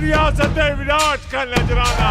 रियासत विराट का नजराना।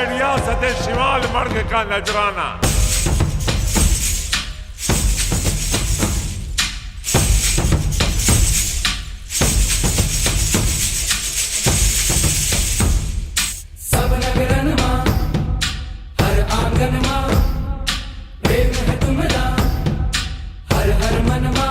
रियासत शिमाल मर्ग का नजराना। सब नगरन मा हर आंगन मा प्रेम है तुमरा हर हर मन मा।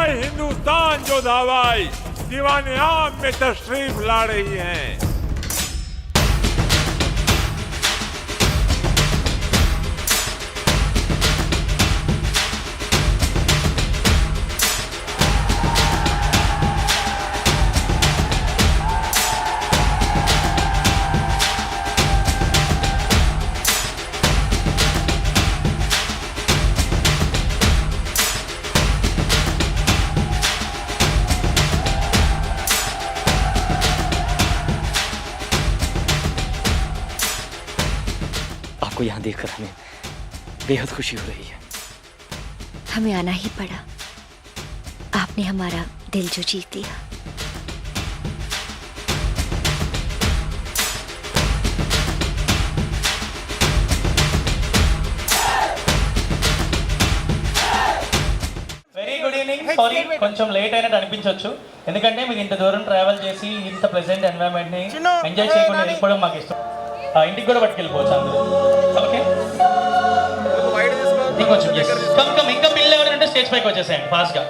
हिंदुस्तान जो धावाई दीवाने आम में तशरीफ ला रही हैं। आपको यहाँ देखकर हमें बेहद खुशी हो रही है। हमें आना ही पड़ा, आपने हमारा दिल जो जीत लिया। Very good evening. సారీ కొంచెం లేట్ అయినట్టు అనిపించవచ్చు, ఎందుకంటే మీకు ఇంత దూరం ట్రావెల్ చేసి ఇంత ప్రెజెంట్ ఎన్వైరన్మెంట్ ని ఎంజాయ్ చేయకుండా వెళ్ళిపోవడం మాకు ఇష్టం. ఇంటికి కూడా పట్టుకెళ్ళిపోవచ్చు అందరూ. ఓకే ఇంకొంచెం ఇంకా పిల్లలు ఎవరంటే స్టేజ్ పైకి వచ్చేసేయండి ఫాస్ట్ గా.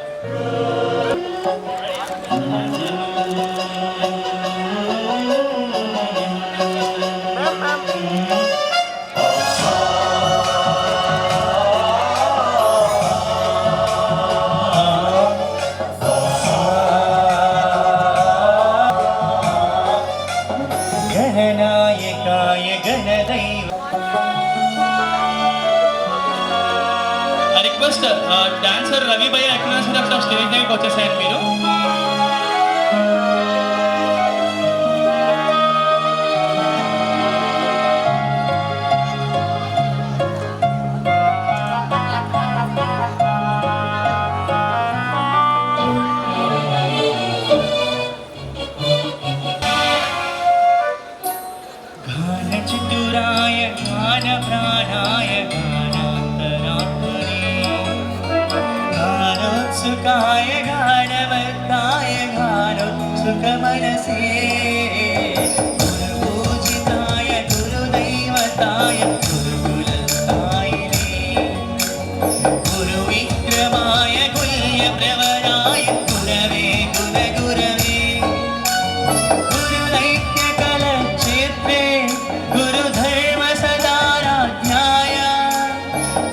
రిక్వెస్ట్ డాన్సర్ రవి భయ్య ఎక్కడ స్టేజ్ దగ్గరికి వచ్చేసారు మీరు. चतुराय ज्ञान प्राणाय गानोत्सुकाय गानवत्ताय गानोत्सुकमनसे गुरुपूजिताय गुरुदैवताय गुरुकुलस्थायिने गुरुविक्रमाय गुह्यप्रवराय गुरवे गुरगुरवे गुरुदैत्यकलक्षेत्रे गुरुधर्म सदाराध्याय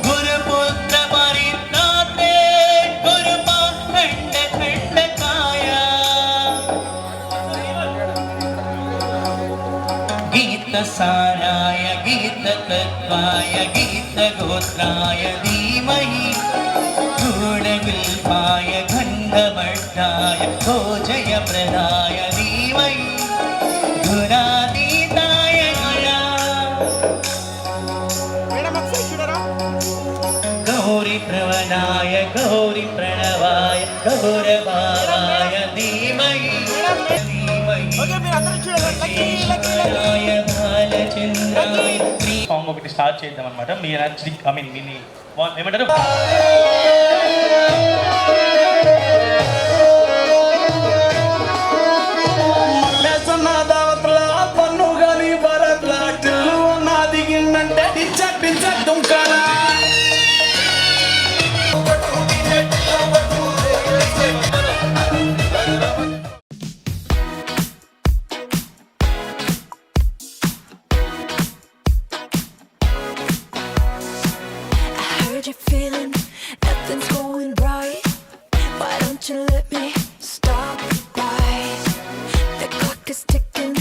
गुरुपुत्र परित्रात्रे गुरुपाखण्डखण्डकाय गीतसाराय गीततत्त्वाय गीतगोत्राय धीमहि गुणविल्पाय गन्धमट्टाय भोजयप्रदाय धीमहि गुणातीताय गौरी प्रवणाय गौरी प्रणवाय गौरभावाय धीमहि సాంగ్ ఒకటి స్టార్ట్ చేద్దాం అనమాట. మీ ఎనర్జీ ఐ మీన్ మీ ఏమంటారు పన్ను కానీ భరత్ లాట్లు నా దిగిందంటే దుంకానా You're feeling nothing's going right. Why don't you let me stop right? The clock is ticking,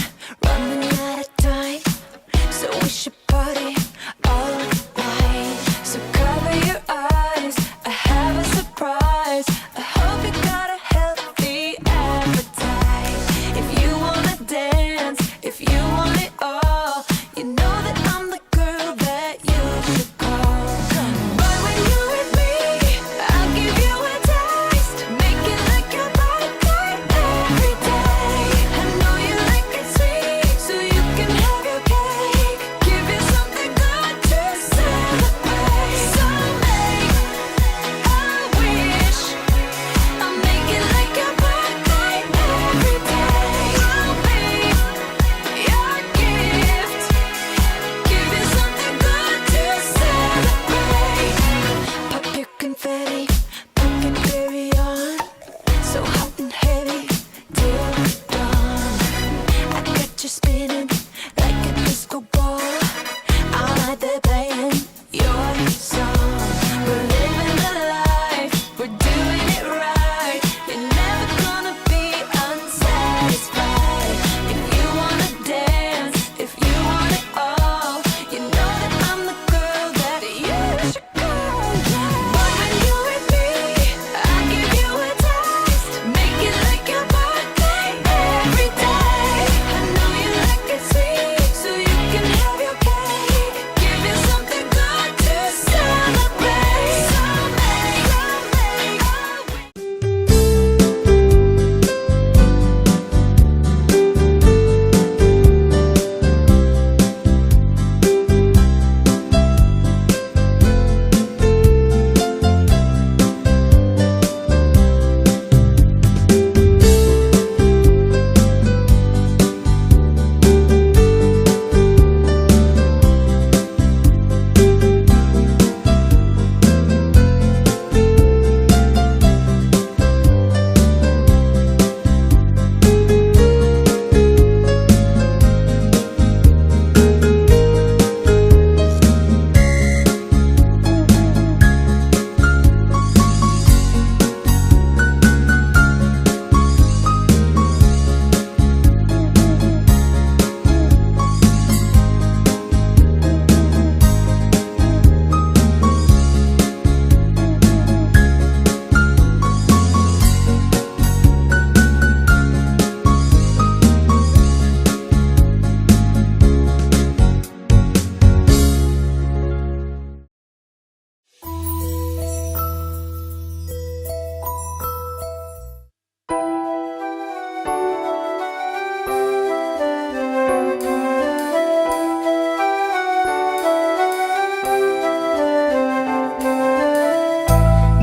running out of time, so we should party all night. So cover your eyes, I have a surprise. I hope you got a healthy appetite. If you wanna dance, if you want it all, you know that I'm the girl that you should call. But when you're with me, I'll give you a taste, make it like your birthday every day. I know you like it sweet, so you can have your cake. Give you something good to celebrate. So make a wish, I'll make it like your birthday every day. I'll be your gift, give you something good to celebrate. Pop your confetti, put your berry on, so hot and heavy till dawn. I got you spinning like a disco ball. I'm out there playing your song. We're living the life, we're doing it right. You're never gonna be unsatisfied. If you wanna dance, if you want it all, you know that I'm the girl that you should call. But when you're with me, I give you a taste, make it like your birthday every day. I know you like it sweet, so you can have your cake. Give you something good to celebrate. So make a wish.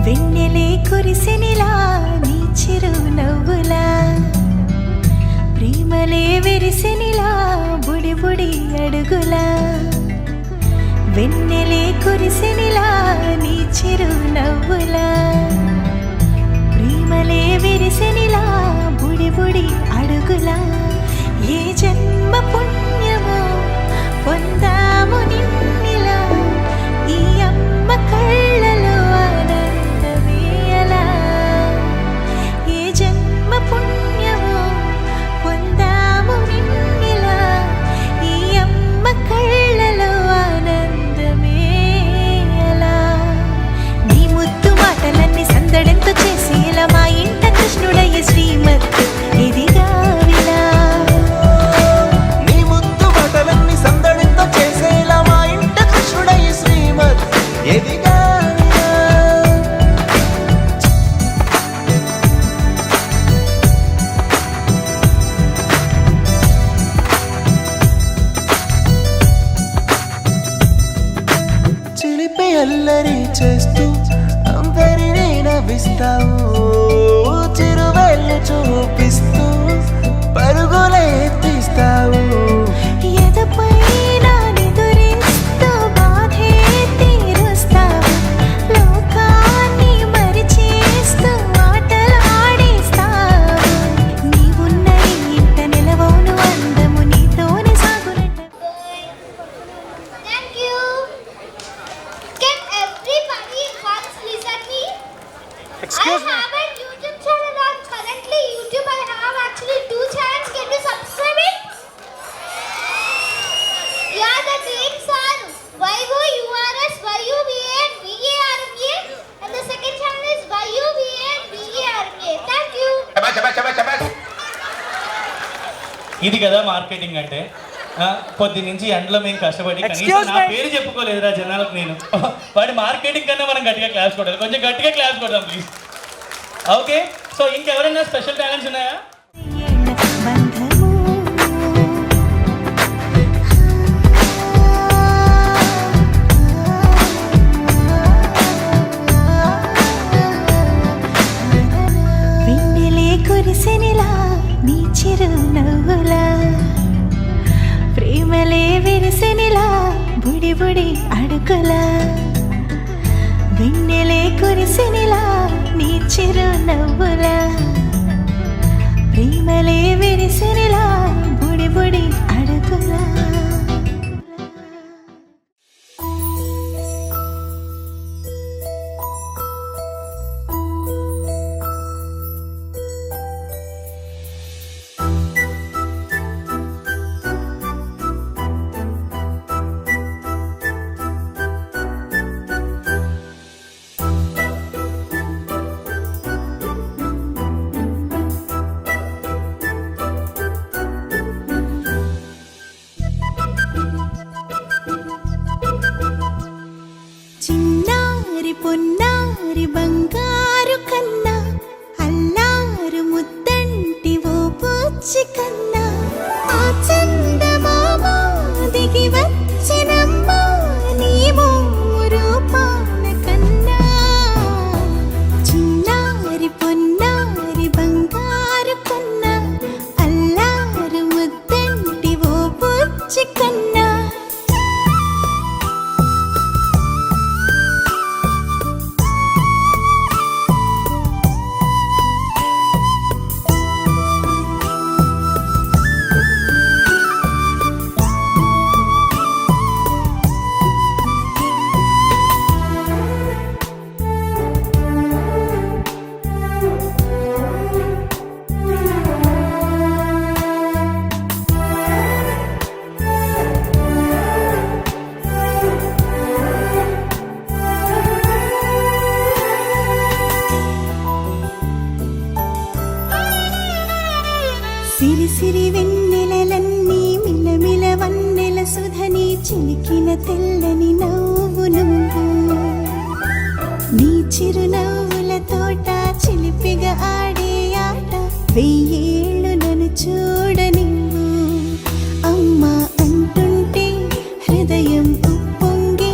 వెన్నెలే కురిసెనిలా నీ చిరు నవ్వులా ప్రేమలే విరిసెనిలా బుడి బుడి అడుగులా వెన్నెలే కురిసెనిలా నీ చిరు నవ్వులా ప్రేమలే విరిసెనిలా బుడి బుడి అడుగులా ఏ జన్మ పుణ్యమో పొందాము నిన్నిలా ఈ అమ్మ కళ్ళలో ఆనందమేయలా ఏ జన్మ పుణ్యమో పొందాము నిన్నిలా ఈ అమ్మ చేస్తూ అందరినీ నవ్విస్తావు చిరువెళ్ళు చూపిస్తూ పరుగులే తీస్తావు ఎదపై నానెదురిస్తూ బాధే తీరుస్తావు లోకాన్ని మరిచేస్తూ ఆటలు ఆడేస్తావు నీవున్న ఇంత నిలవవును అందము నీతోనే సాగునట్టు Thank you. Can everybody once listen me? Excuse me. I have a YouTube channel on currently YouTube. I have actually 2 channels. Can you subscribe it? Yeah, the names are YOURS, YUVAN, VARMA, and the second channel is YUVAN, VARMA. Thank you. ఇది కదా marketing అంటే కొద్ది నుంచి ఎండలో మేము కష్టపడి కనీసం నా పేరు చెప్పుకోలేదురా జనాలకు నేను వాడి మార్కెటింగ్ కన్నా మనం గట్టిగా క్లాస్ కొట్టాలి కొంచెం గట్టిగా క్లాస్ కొడదాం ప్లీజ్ ఓకే సో ఇంకెవరైనా స్పెషల్ టాలెంట్స్ ఉన్నాయా బంధము వెన్నెలే కురిసెనిలా నీ చిరునవ్వులా ప్రేమలే విరిసెనిలా బుడి బుడి అడుగులా వెన్నెలే కురిసెనిలా నీ చిరునవ్వులా ప్రేమలే విరిసెనిలా బుడి బుడి అడుగులా చిన్నారి పొన్నారి బంగారు కన్నా అల్లారు ముద్దంటి ఓ పూచి కన్నా ఆ చందమామ దిగి వచ్చినమ్మ నీ మోము రూపాన కన్నా చిన్నారి పొన్నారి బంగారు కన్నా అల్లారు ముద్దంటి ఓ పూచి కన్నా సిరి సిరి వెన్నెలలన్నీ మిలమిల వన్నెల సుధని చిలికిన తెల్లని నవ్వు నువ్వు నీ చిరునవ్వుల తోట చిలిపిగా ఆడే ఆట వెయ్యేళ్ళు నన్ను చూడ నువ్వు అమ్మా అంటుంటే హృదయం ఉప్పొంగి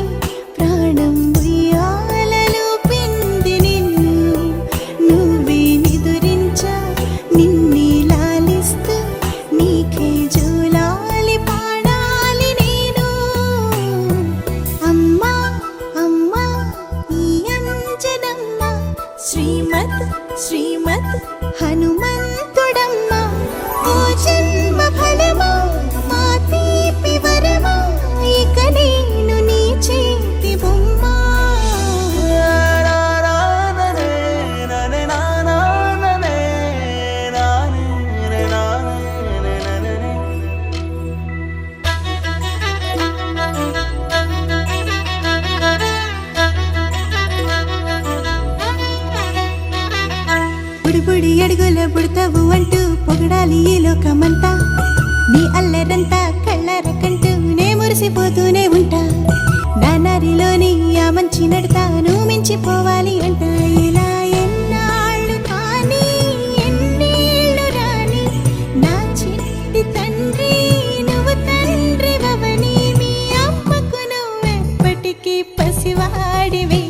ప్రాణం ఉయ్యాలలో పిండి నిన్ను నువ్వే నిదురించా నిన్నే లాలిస్తూ నీకే జోలాలి పాడాలి నేను అమ్మా అమ్మా ఈ అంజనమ్మ శ్రీమత్ శ్రీమత్ హనుమంతుడమ్మ ఓ జన్మ ఫలమా మా తీపి వరమా ఇక నేను నీ చేతి బొమ్మ బుడి బుడి అడుగుల బుడతావు అంటూ పొగడాలి ఈ లోకమంతా నీ అల్లరంతా కళ్ళరకంటూ నే మురిసిపోతూనే ఉంటా నా నరిలోని ఆ మంచి నడతాను మించిపోవాలి అంట ఇలా ఎన్నాళ్ళు కానీ ఎన్నేళ్ళు రాని నా చిట్టి తండ్రి నువ్వు తండ్రి వవని మీ అమ్మకు నువ్వెప్పటికీ పసివాడివి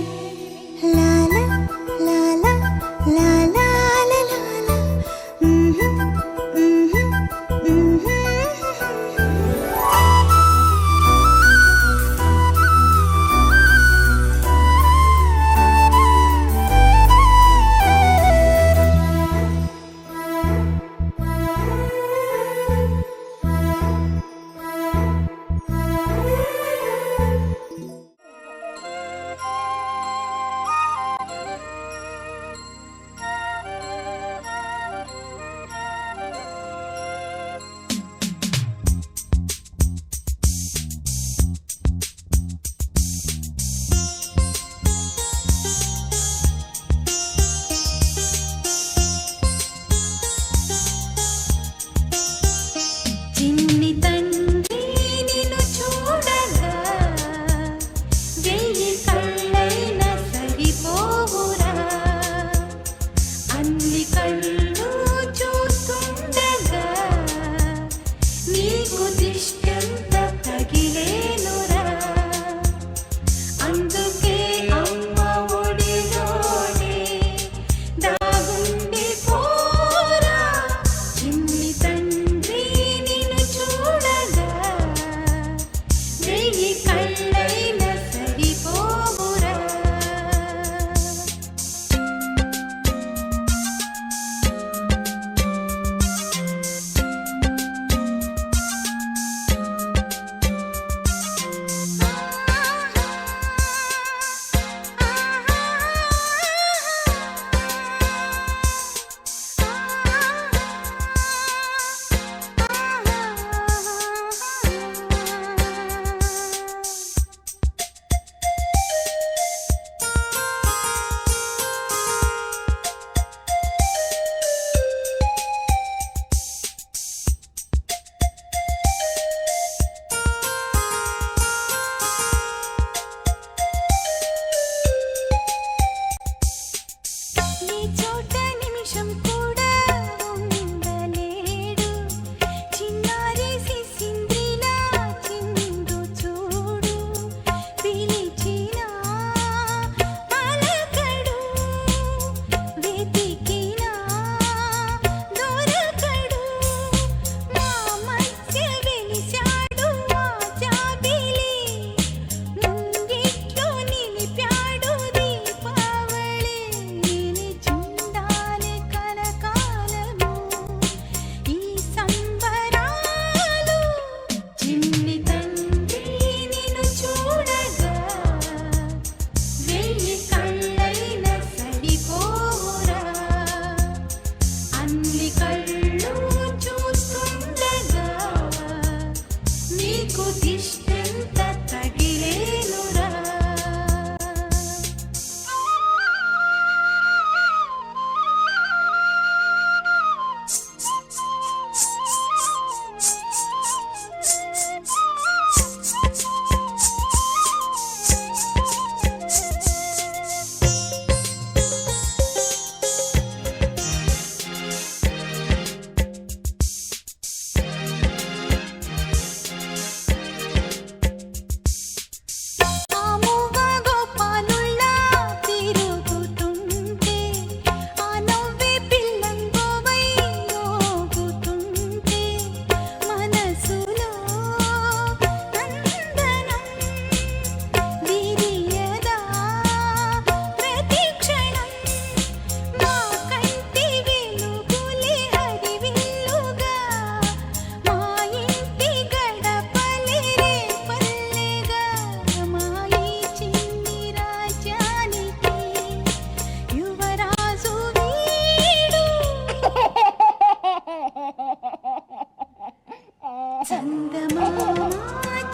చందమామ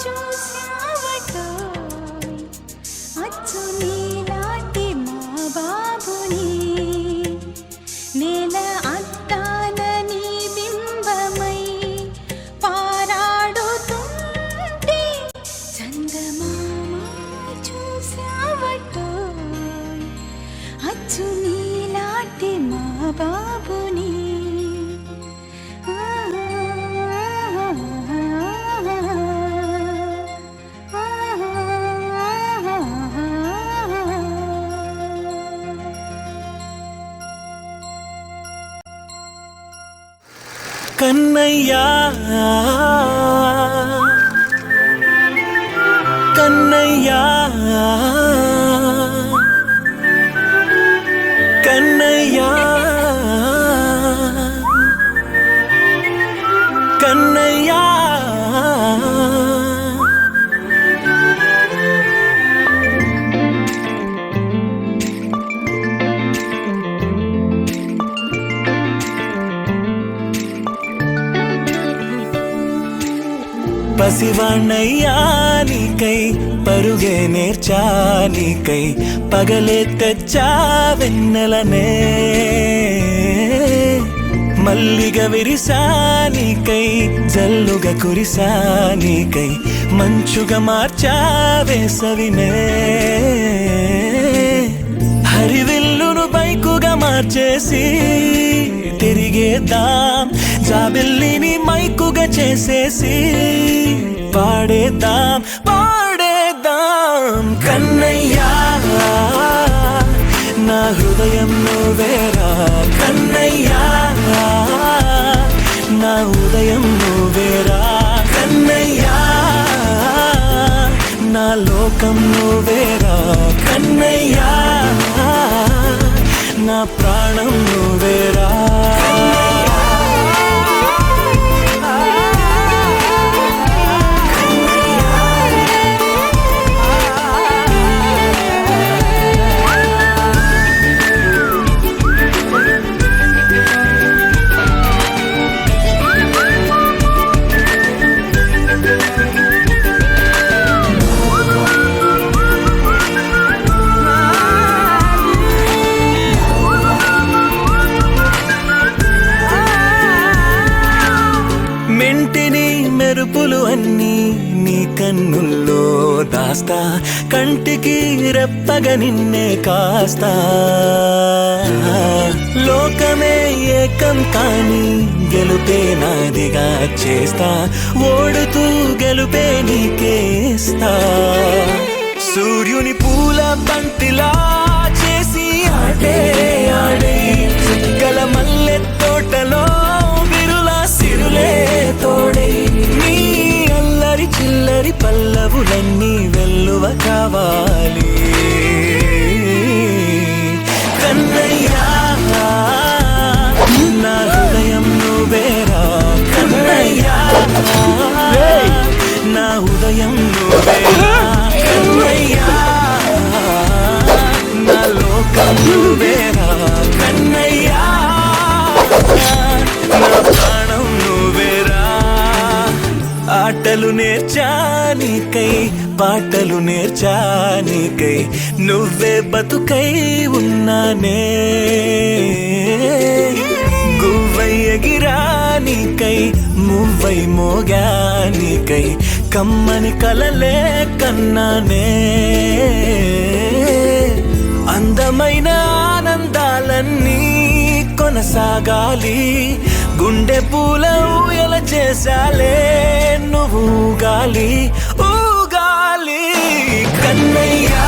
చూసావటోయ్ అచ్చు నీలాంటి మా బాబుని నేల అద్దాన నీ బింబమై పారాడుతుంటే చందమామ చూసావటోయ్ అచ్చు నీలాంటి మా బాబుని కన్నయ్యా కన్నయ్యా కన్నయ్యా కన్నయ్యా పసివాణ్ణయ్యా నీకై పరుగే నేర్చా నీకై పగలే తెచ్చా వెన్నెలనే మల్లిగ విరిసా నీకై జల్లుగా కురిసా నీకై మంచుగా మార్చా వేసవినే హరివిల్లును బైకుగా మార్చేసి తిరిగేద్దాం జాబిల్లిని మైకుగా చేసేసి పాడేద్దాం పాడేద్దాం కన్నయ్యా నా హృదయం నువ్వేరా కన్నయ్యా నా ఉదయం నువ్వేరా కన్నయ్యా నా లోకం నువ్వేరా కన్నయ్యా నా ప్రాణం నువ్వేరా మెంటిని మెరుపులు అన్నీ నీ కన్నుల్లో దాస్తా కంటికి రెప్పగా నిన్నే కాస్తా లోకమే ఏకం కాని గెలుపే నాదిగా చేస్తా ఓడుతూ గెలుపే నీకేస్తా సూర్యుని పూల బంతిలా చేసి ఆడే ఆడే చుక్కల మల్లె తోటలో సిరులే తోడే నీ అల్లరి చిల్లరి పల్లవులన్నీ వెల్లువ కావాలి కన్నయ్యా నా హృదయం నువ్వేరా కన్నయ్యా నా ఉదయం నువ్వేరా కన్నయ్యా నా లోకం నువ్వేరా కన్నయ్యా నా ప్రాణం నువ్వేరా ఆటలు నేర్చానికై పాటలు నేర్చానికై నువ్వే బతుకై ఉన్నానే గువ్వై ఎగిరానికై మువ్వై మోగానికై కమ్మని కలలే కన్నానే అందమైన ఆనందాలన్నీ కొనసాగాలి గుండె పూల ఊయల చేసాలే నువ్వు ఊగాలి ఊగాలి కన్నయ్యా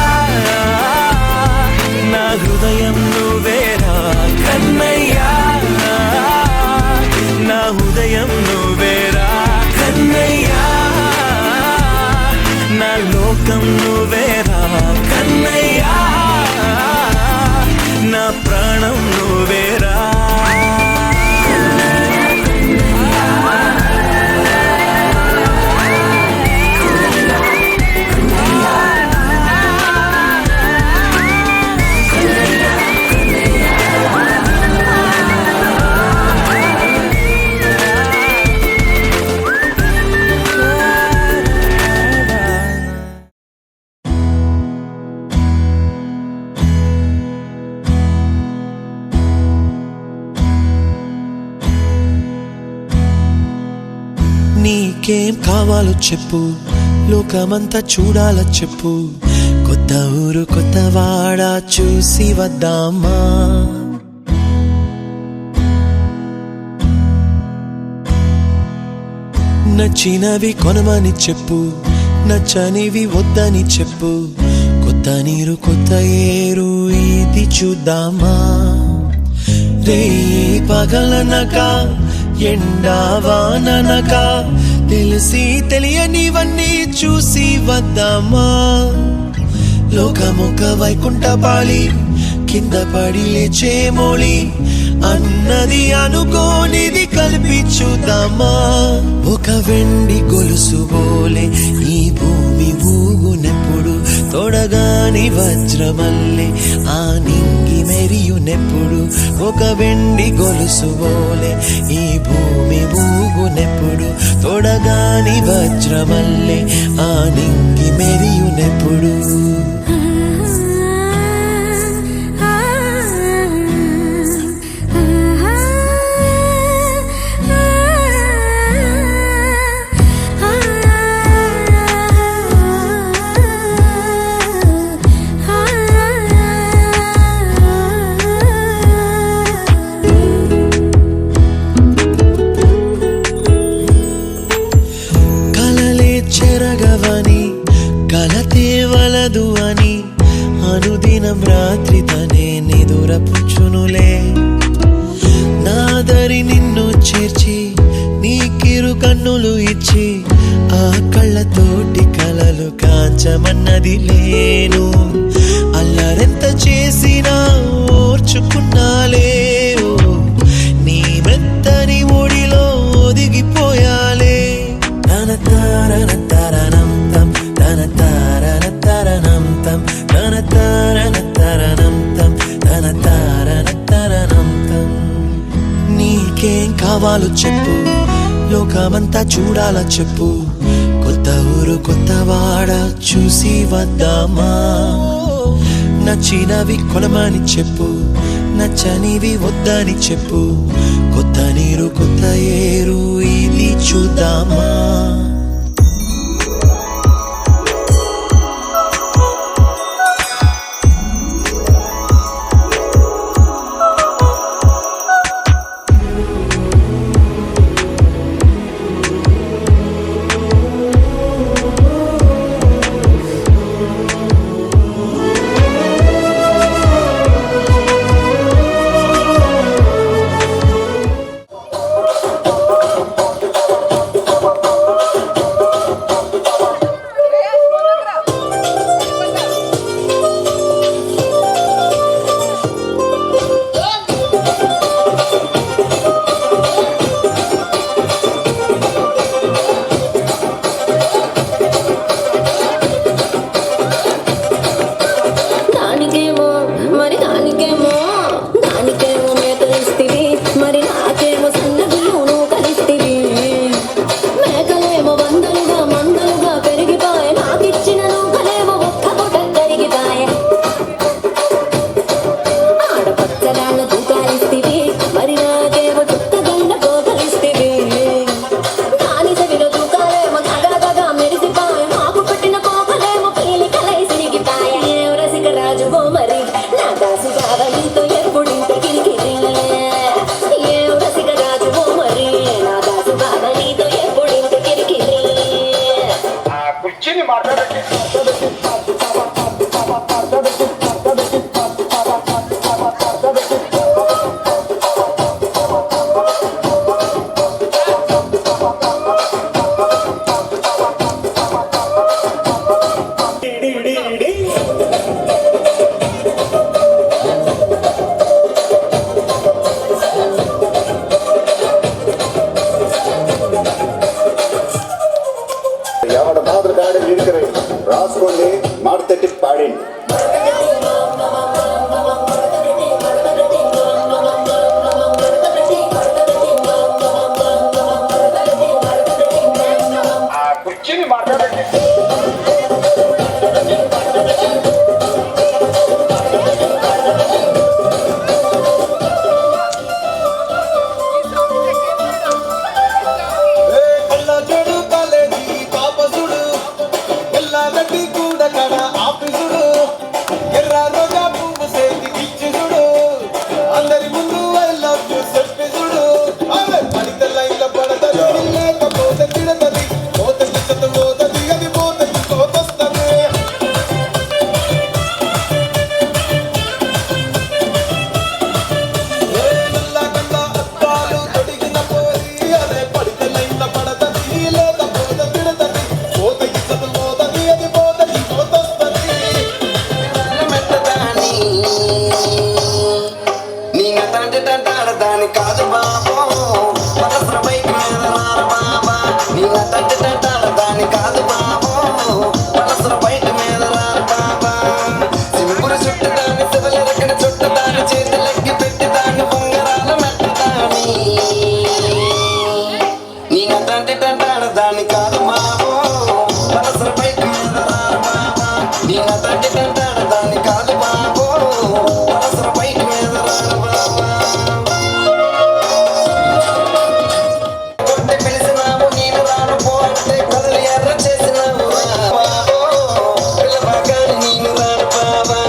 నా హృదయం నువ్వేరా కన్నయ్యా నా ఉదయం నువ్వేరా కన్నయ్యా నా లోకం నువ్వేరా కన్నయ్యా నా ప్రాణం నువ్వేరా నీకేం కావాలో చెప్పు, లోకమంతా చూడాల చెప్పు, కొత్త ఊరు కొత్త వాడ చూసి వద్దామా. నచ్చినవి కొనమని చెప్పు, నచ్చనివి వద్దని చెప్పు, కొత్త నీరు కొత్త ఏరు ఇది చూద్దామా. రే పగలనక ఎండావాననక తెలిసి తెలియనివన్నీ చూసి వద్దామా. లోకమొక వైకుంఠపాళి, కింద పడి లేచే మోళి, అన్నది అనుకోనిది కలిపి చూద్దామా. ఒక వెండి గొలుసు బోలే ఈ భూమి ఊగునెప్పుడు, తొడగాని వజ్రమల్లే ఆ నింగి మెరియునెప్పుడు. ఒక వెండి గొలుసు బోలే ఈ భూమి ఊగునెప్పుడు, తొడగాని వజ్రమల్లే ఆ నింగి మెరియునెప్పుడు. చెరగవని కలతే వలదు అని అనుదినం రాత్రి తనే నిదురపుచ్చునులే. నాదరి నిన్ను చేర్చి నీకిరు కన్నులు ఇచ్చి, ఆ కళ్ళతోటి కలలు కాంచమన్నది లేను. అల్లరెంత చేసినా ఓర్చుకున్నాలే, నీ మెత్తని ఒడిలో ఒదిగిపోయాలే. తన తారన తరణం తం, తన తారన తరణం తం, తన తారన తరణం తం, తన తారన తరణం తం. నీకేం కావాలో చెప్పు, లోకమంతా చూడాల చెప్పు, కొత్త ఊరు కొత్త వాడ చూసి వద్దామా. నచ్చినవి కొనమని చెప్పు, నచ్చనివి వద్దని చెప్పు, కొత్త నీరు కొత్త ఏరు ఇది చూద్దామా. ಯಾವ ಭಾಗದ ಗಾಡಿ తంటాడ దాని కాదు బాబు పలసర బైక్ మీద రాను బాబా నేను తంటి తంటాడ దాని కాదు బాబు పలసర బైక్ మీద రాను బాబా కొట్టి పిలిచినావు నేను రాను పో అంటే కళ్ళు ఎర్ర చేసినావు బాబు పిల్లబాగాని నేను రాను బాబా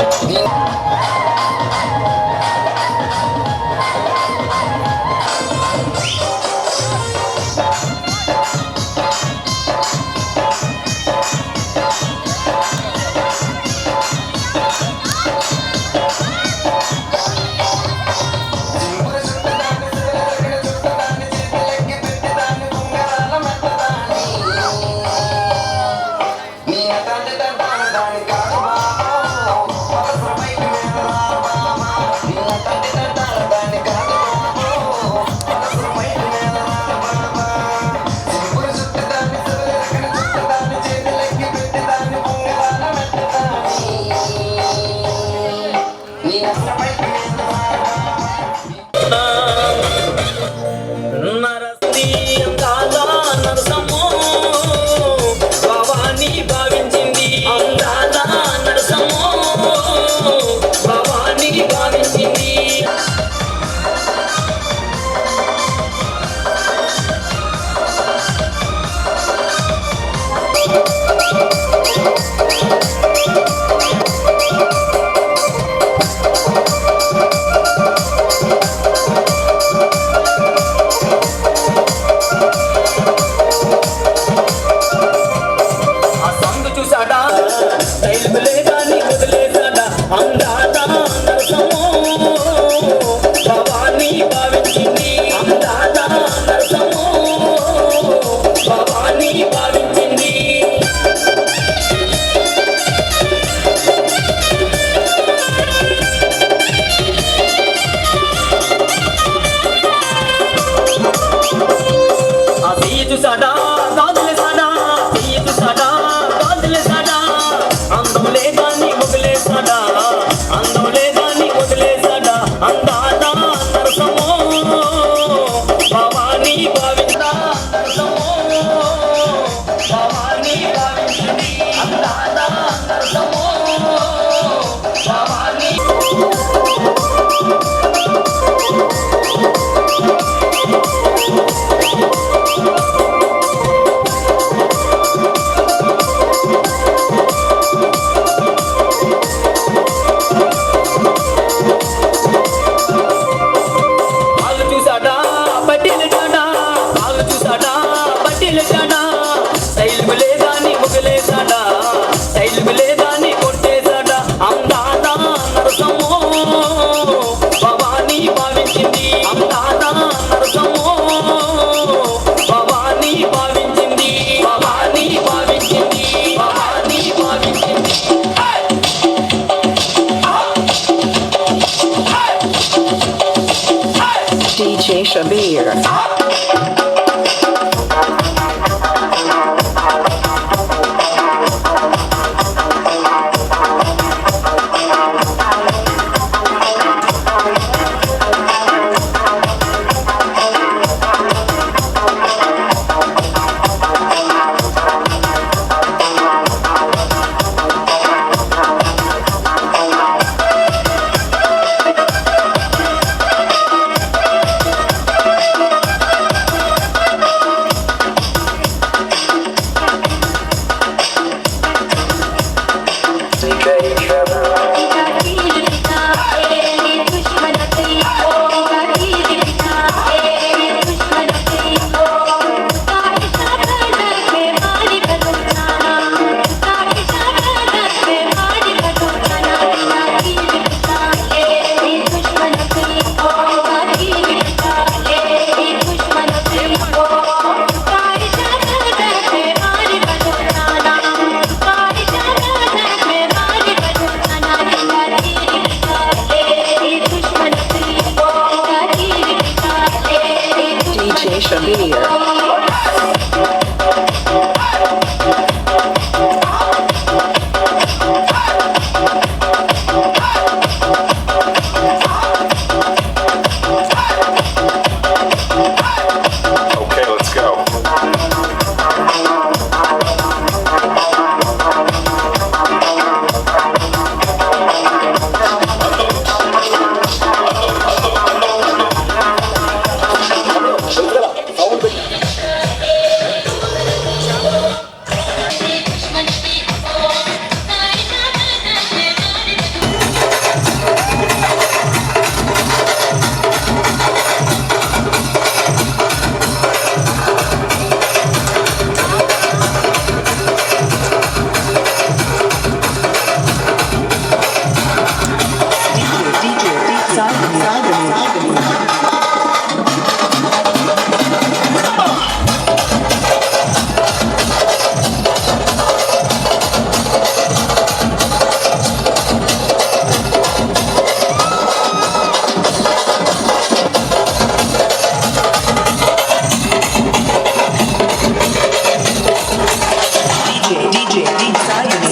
DJ Shabir.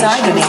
Bye.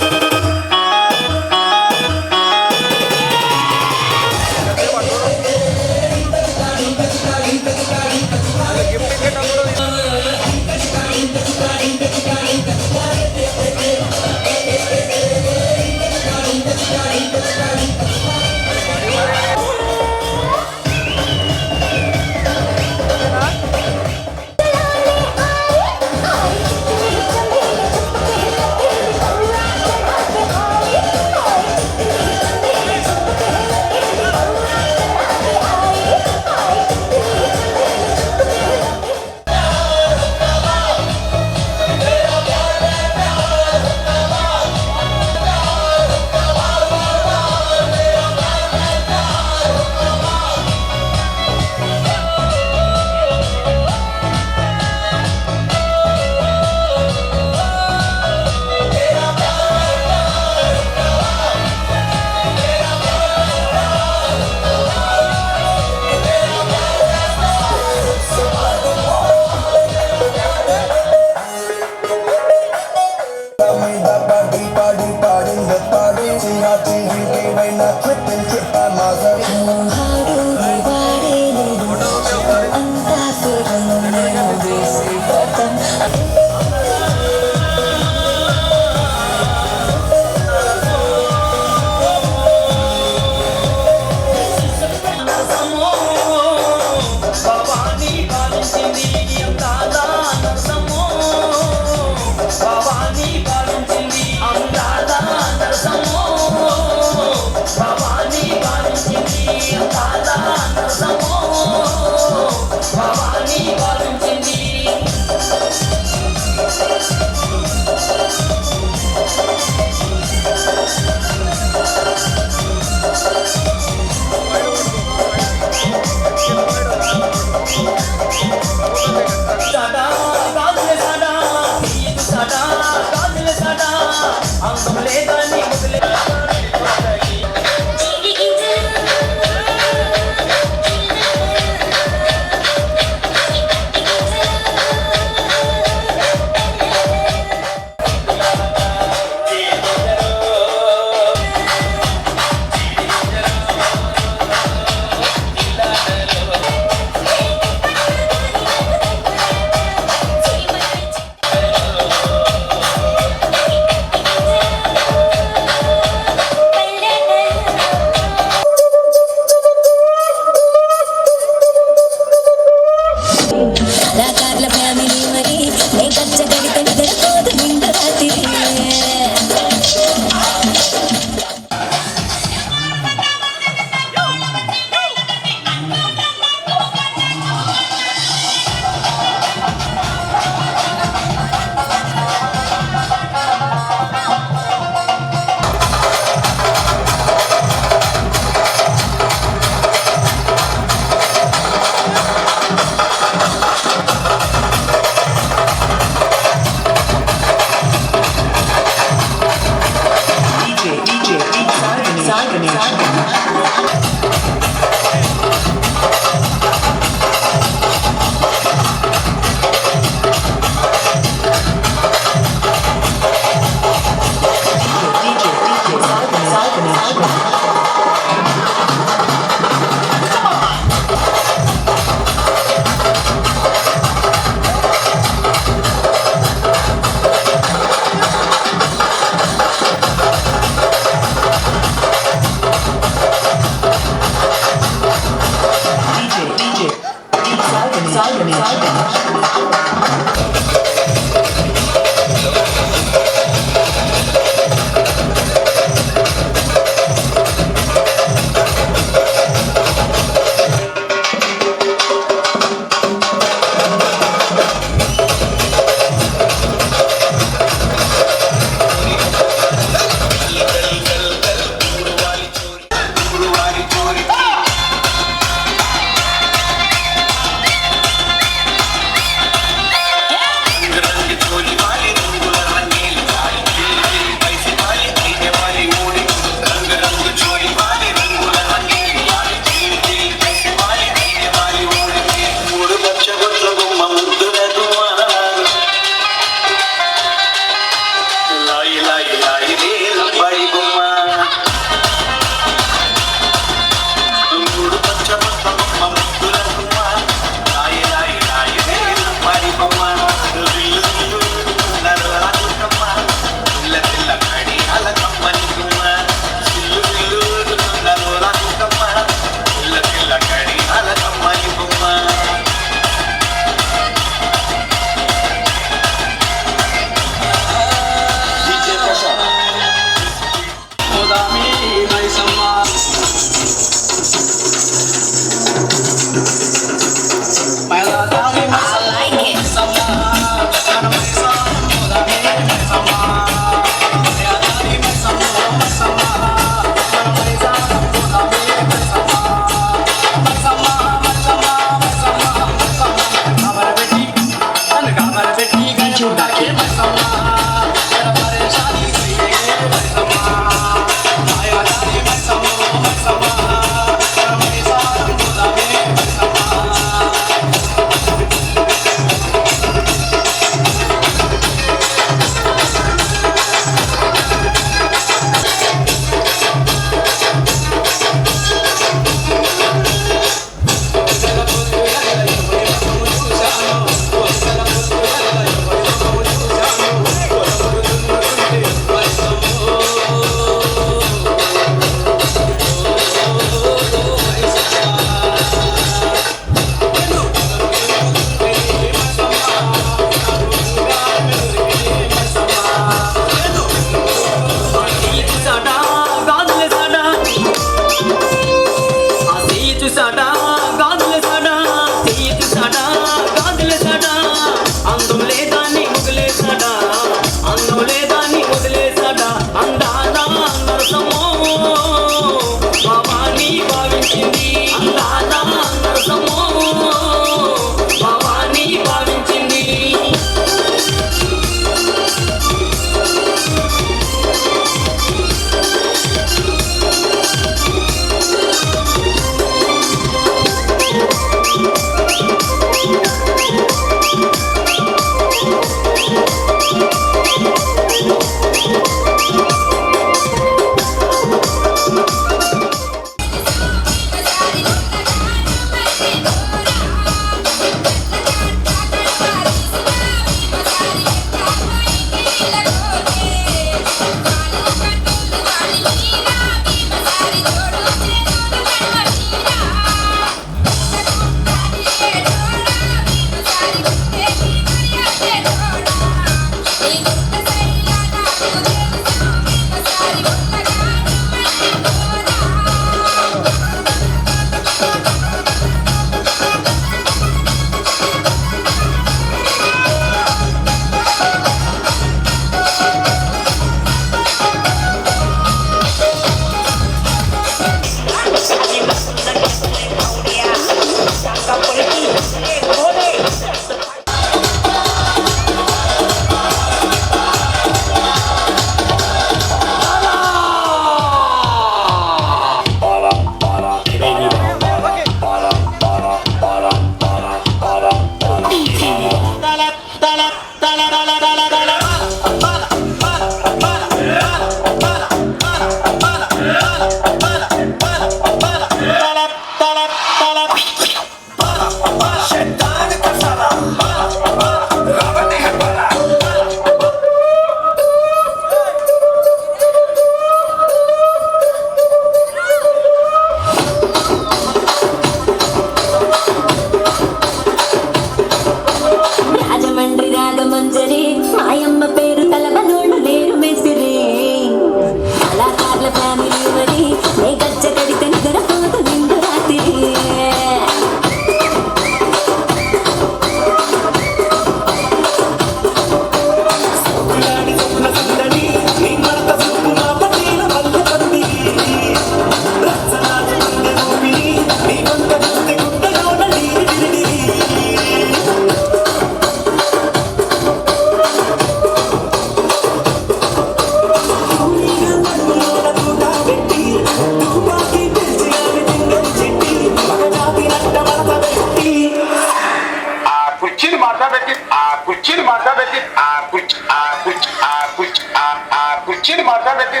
కుర్చీని మాట్లాడబెట్టి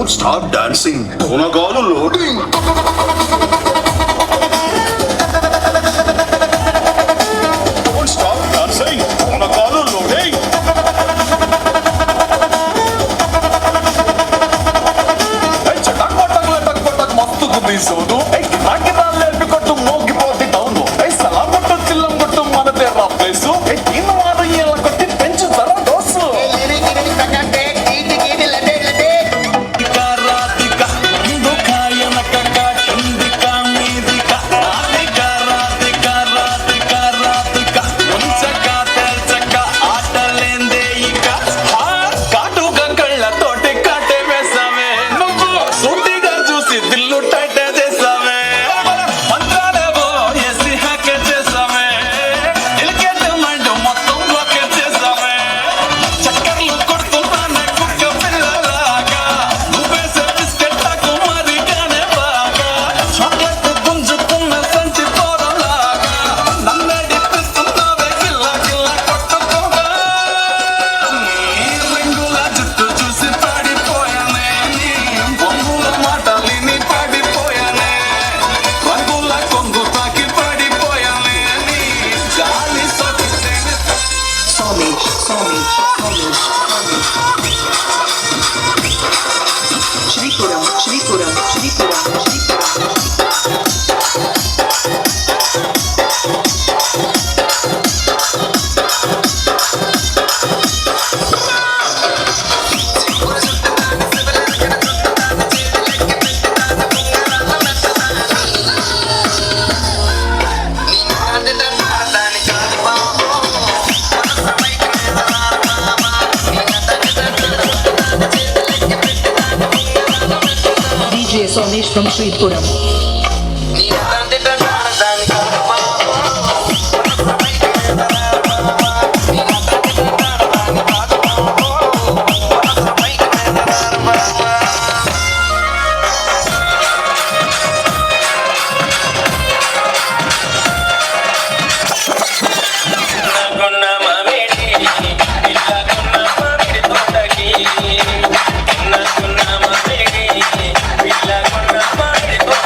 Don't stop dancing. Donagalu loading. Don't stop dancing. Donagalu loading. Hey, chatak patak mastu gudi sodu. Hey, kitaki dalle ekottu mogi poti down. Hey, salam gottu chillam gottu manade ra place. Hey, tinu varu yella kotti penchu zara dosu. DJ Somesh from Sripuram.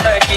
Thank you.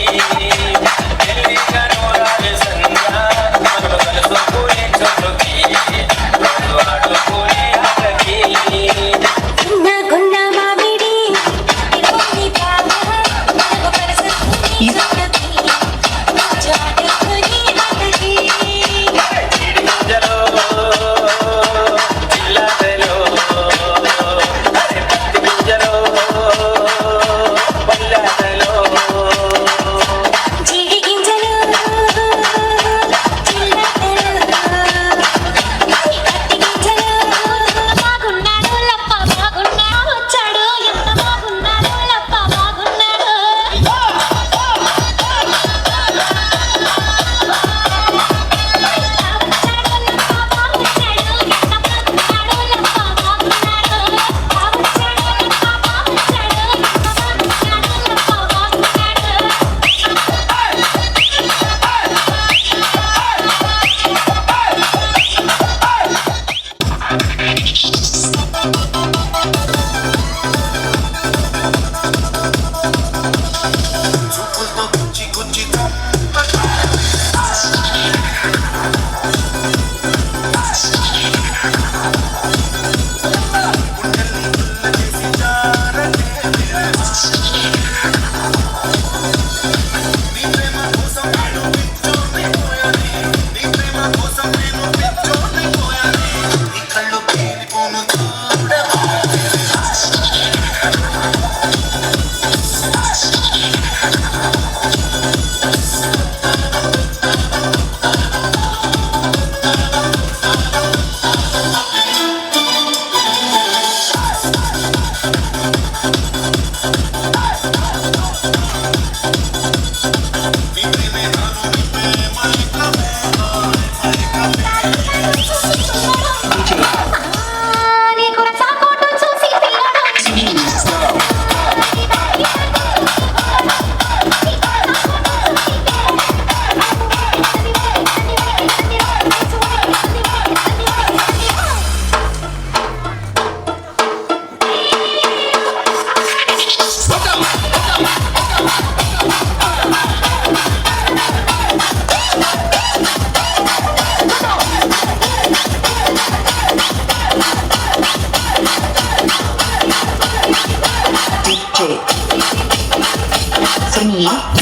మీరు